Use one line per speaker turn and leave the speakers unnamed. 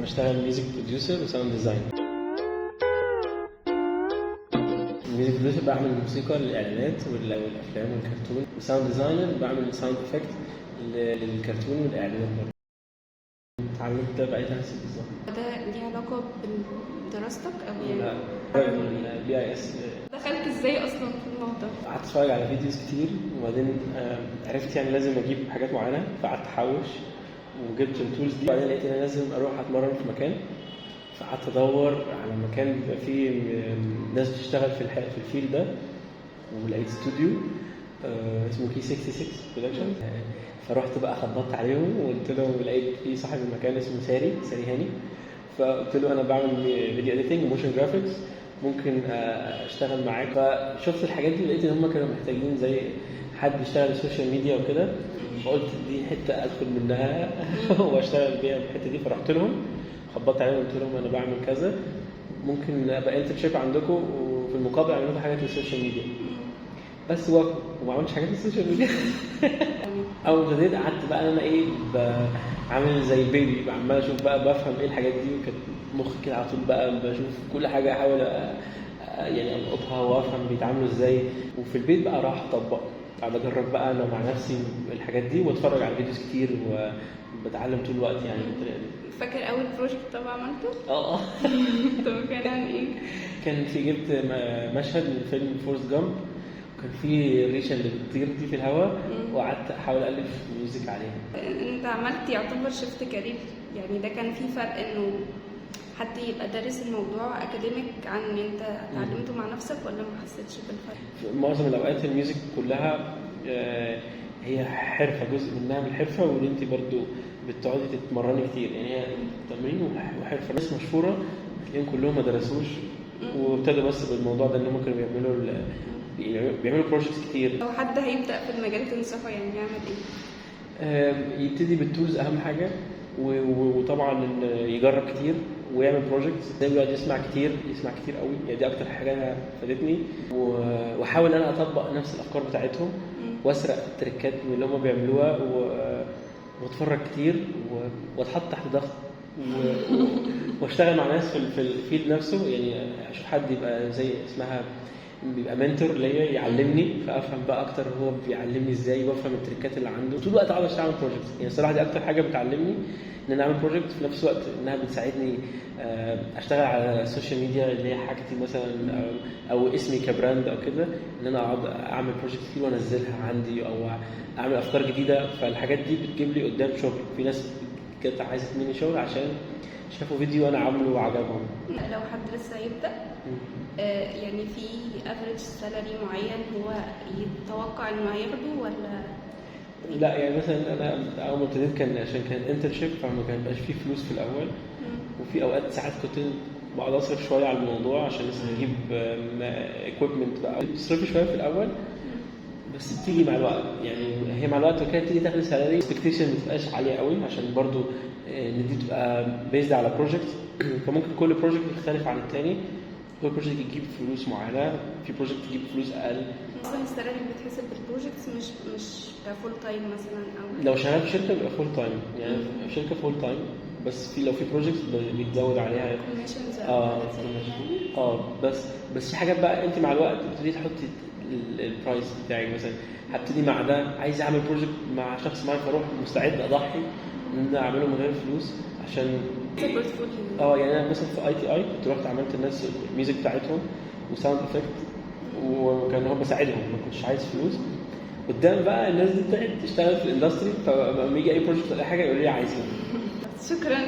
بشتغل ميوزك بروديوسر وساوند ديزاين. ميوزك بروديوسر بعمل موسيقى للاعلانات والافلام والكرتون، وساوند ديزاينر بعمل ساوند افكت للكرتون والاعلانات برضه. اتعلمت ده بقيت احسن بالظبط.
ده ليه علاقة بدراستك أو يعني؟
لا، البي اي اس.
دخلت ازاي أصلا في الموضوع؟
قعدت اتفرج على فيديوز كتير، وبعدين عرفت يعني لازم اجيب حاجات معينه، فقعدت احوش وجبت التولز دي. بعدين لقيت ان انا لازم اروح اتمرن في مكان، فقعدت ادور على مكان بيبقى فيه ناس بتشتغل في الفيل ده، ولقيت استوديو اسمه كي 66 برودكشن. فرحت بقى خبطت عليهم وقلت لهم، لقيت في صاحب المكان اسمه ساري هاني، فقلت له انا بعمل فيديو اديتنج وموشن جرافيكس، ممكن اشتغل معاك. فشفت الحاجات دي، لقيت ان هم كانوا محتاجين زي حد يشتغل السوشيال ميديا وكده، فقلت دي حته ادخل منها واشتغل بيها الحته دي. فرحت لهم خبطت عليهم قلت لهم انا بعمل كذا، ممكن ابقى انترشيب عندكم وفي المقابل اعمل لكم حاجات للسوشيال ميديا. بس وافقوا وما عملتش حاجات للسوشيال ميديا. اول ما ابتديت قعدت بقى انا ايه عامل زي البيبي، عمال اشوف بقى بفهم ايه الحاجات دي، وكانت مخي كده على طول بقى بشوف كل حاجه، احاول يعني القطها وافهم بيتعاملوا ازاي. وفي البيت بقى راح اطبق، قاعد اجرب بقى انا مع نفسي الحاجات دي، واتفرج على فيديوز كتير وبتعلم طول الوقت يعني بالطريقه دي.
فاكر أول بروجكت طبعا عملته؟
اه
طب كان عن ايه؟
كان في جبت مشهد من فيلم فورست جامب، وكان في الريشه اللي بتطير دي في الهواء، وقعدت احاول الف ميوزك عليها.
انت عملت يعتبر شفت كارير، يعني ده كان في فرق انه حد يبقى دارس الموضوع اكاديميك عن ان انت اتعلمته مع نفسك، ولا ما حسيتش بالفرق؟
في معظم الاوقات الميوزك كلها هي حرفه، جزء منها من الحرفه، وان انت برضو بتقعدي تتمرني كتير، يعني هي تمرين وحرفه. ناس مشهوره هتلاقيهم كلهم ما درسوش وابتدوا بس بالموضوع ده، انهم كانوا بيعملوا بروجكتس كتير.
لو حد هيبدا في المجال تنصحه يعني يعمل ايه؟
يبتدي بالتولز اهم حاجه، وطبعا يجرب كتير ويعمل بروجكتس، زي يقعد يسمع كتير قوي، يعني دي اكتر حاجه فادتني. واحاول انا اطبق نفس الافكار بتاعتهم، واسرق التريكات من اللي هم بيعملوها، واتفرج كتير واتحط تحت ضغط، واشتغل مع ناس في الفيلد نفسه، يعني اشوف حد يبقى زي اسمها بيبقى منتور ليا يعلمني، فافهم بقى اكتر هو بيعلمني ازاي، وافهم التريكات اللي عنده. طول الوقت اقعد اشتغل بروجكتس، يعني الصراحه دي اكتر حاجه بتعلمني ان انا اعمل بروجكت، في نفس الوقت انها بتساعدني اشتغل على السوشيال ميديا اللي هي حاجتي مثلا، او اسمي كبراند او كده، ان انا اقعد اعمل بروجكت كتير وانزلها عندي، او اعمل افكار جديده. فالحاجات دي بتجيب لي قدام شغل. في ناس كانت عايزه مني شغل عشان شافوا فيديو انا عامله وعجبهم.
لو حد لسه هيبدا يعني في افريج سالري معين هو يتوقع انه هياخده، ولا
لا؟ يعني مثلا انا اول ما ابتديت كان عشان كان انترشيب، فما كان بقاش فيه فلوس في الاول، وفي اوقات ساعات كنت بقعد اصرف شويه على الموضوع عشان لسه اجيب ايكويبمنت بقى، تصرفي شويه في الاول بس بتيجي مع الوقت. يعني هي مع الوقت وكانت تيجي تاخد سالري، اكسبكتيشن ما تبقاش عاليه قوي، عشان برضو ان دي تبقى بيزد على بروجكت، فممكن كل بروجكت يختلف عن الثاني، كل بروجكت يجيب فلوس معينه، في بروجكت يجيب فلوس اقل.
مثلا السالري بتحسب بالبروجكتس مش كفول تايم مثلا، او
لو شغال في شركه بيبقى فول تايم، يعني في شركه فول تايم، بس لو في بروجكت بيتزود عليها
كوميشنز
بس في حاجات بقى انت مع الوقت بتبتدي تحطي البرايس بتاعك. مثلا هبتدي مع ده عايز اعمل بروجكت مع شخص معين، فاروح مستعد اضحي ان انا اعمله من غير فلوس عشان يعني انا مثلا في ITI كنت رحت عملت الناس الميوزك بتاعتهم وساوند افكت، وكان هو بساعدهم، ما كنتش عايز فلوس. قدام بقى الناس دي بتاعت تشتغل في الاندستري، فلما يجي اي بروجكت ولا حاجه يقولوا لي عايزين.
شكرا.